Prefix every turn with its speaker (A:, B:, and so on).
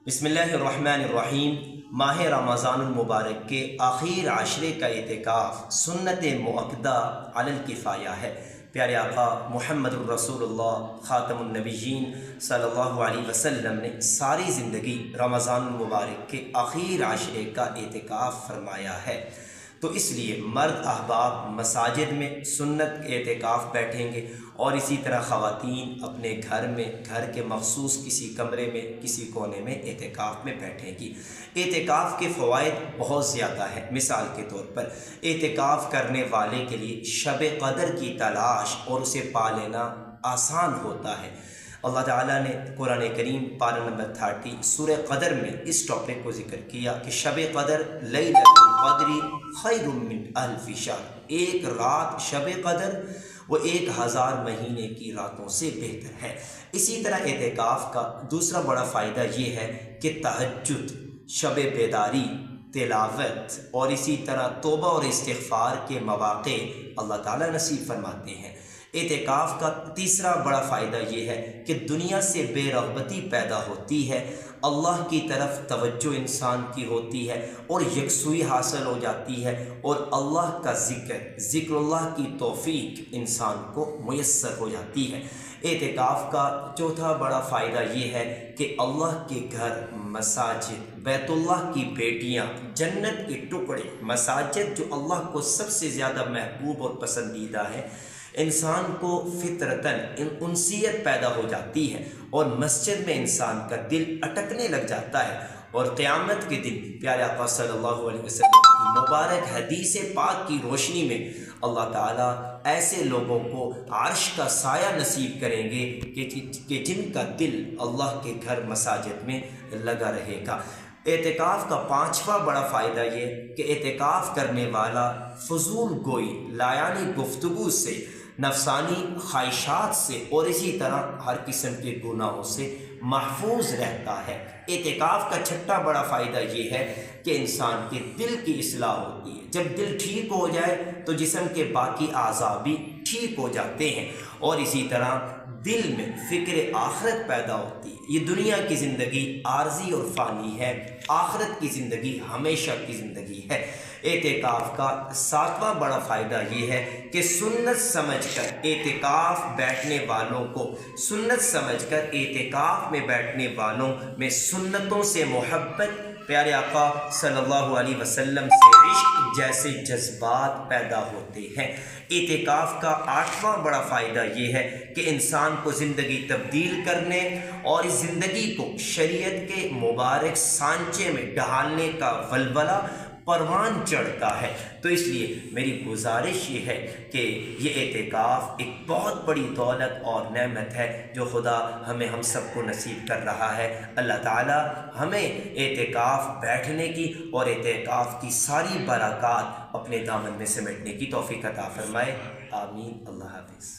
A: بسم اللہ الرحمن الرحیم۔ ماہ رمضان المبارک کے آخر عشرے کا اعتکاف سنت مؤکدہ علی الکفایہ ہے۔ پیارے آقا محمد الرسول اللہ خاتم النبیین صلی اللہ علیہ وسلم نے ساری زندگی رمضان المبارک کے آخر عشرے کا اعتکاف فرمایا ہے، تو اس لیے مرد احباب مساجد میں سنت اعتکاف بیٹھیں گے، اور اسی طرح خواتین اپنے گھر میں گھر کے مخصوص کسی کمرے میں کسی کونے میں اعتکاف میں بیٹھیں گی۔ اعتکاف کے فوائد بہت زیادہ ہیں۔ مثال کے طور پر اعتکاف کرنے والے کے لیے شب قدر کی تلاش اور اسے پا لینا آسان ہوتا ہے۔ اللہ تعالیٰ نے قرآن کریم پارہ نمبر 30 سورہ قدر میں اس ٹاپک کو ذکر کیا کہ شب قدر لیلۃ القدر خیر من الف شہر، ایک رات شب قدر وہ 1000 مہینے کی راتوں سے بہتر ہے۔ اسی طرح اعتکاف کا دوسرا بڑا فائدہ یہ ہے کہ تہجد، شب بیداری، تلاوت اور اسی طرح توبہ اور استغفار کے مواقع اللہ تعالیٰ نصیب فرماتے ہیں۔ اعتکاف کا تیسرا بڑا فائدہ یہ ہے کہ دنیا سے بے رغبتی پیدا ہوتی ہے، اللہ کی طرف توجہ انسان کی ہوتی ہے اور یکسوئی حاصل ہو جاتی ہے، اور اللہ کا ذکر اللہ کی توفیق انسان کو میسر ہو جاتی ہے۔ اعتکاف کا چوتھا بڑا فائدہ یہ ہے کہ اللہ کے گھر، مساجد، بیت اللہ کی بیٹیاں، جنت کے ٹکڑے، مساجد جو اللہ کو سب سے زیادہ محبوب اور پسندیدہ ہے، انسان کو فطرتاً انسیت پیدا ہو جاتی ہے اور مسجد میں انسان کا دل اٹکنے لگ جاتا ہے۔ اور قیامت کے دن پیارے آقا صلی اللہ علیہ وسلم کی مبارک حدیث پاک کی روشنی میں اللہ تعالیٰ ایسے لوگوں کو عرش کا سایہ نصیب کریں گے کہ جن کا دل اللہ کے گھر مساجد میں لگا رہے گا۔ اعتکاف کا پانچواں بڑا فائدہ یہ کہ اعتکاف کرنے والا فضول گوئی، لایانی گفتگو سے، نفسانی خواہشات سے اور اسی طرح ہر قسم کے گناہوں سے محفوظ رہتا ہے۔ اعتکاف کا چھٹا بڑا فائدہ یہ ہے کہ انسان کے دل کی اصلاح ہوتی ہے۔ جب دل ٹھیک ہو جائے تو جسم کے باقی اعضاء بھی ٹھیک ہو جاتے ہیں، اور اسی طرح دل میں فکر آخرت پیدا ہوتی ہے۔ یہ دنیا کی زندگی عارضی اور فانی ہے، آخرت کی زندگی ہمیشہ کی زندگی ہے۔ اعتکاف کا ساتواں بڑا فائدہ یہ ہے کہ سنت سمجھ کر اعتکاف بیٹھنے والوں کو، سنت سمجھ کر اعتکاف میں بیٹھنے والوں میں سنتوں سے محبت، پیارے آقا صلی اللہ علیہ وسلم سے عشق جیسے جذبات پیدا ہوتے ہیں۔ اعتکاف کا آٹھواں بڑا فائدہ یہ ہے کہ انسان کو زندگی تبدیل کرنے اور اس زندگی کو شریعت کے مبارک سانچے میں ڈھالنے کا ولولہ پروان چڑھتا ہے۔ تو اس لیے میری گزارش یہ ہے کہ یہ اعتکاف ایک بہت بڑی دولت اور نعمت ہے جو خدا ہم سب کو نصیب کر رہا ہے۔ اللہ تعالی ہمیں اعتکاف بیٹھنے کی اور اعتکاف کی ساری برکات اپنے دامن میں سمیٹنے کی توفیق عطا فرمائے۔ آمین۔ اللہ حافظ۔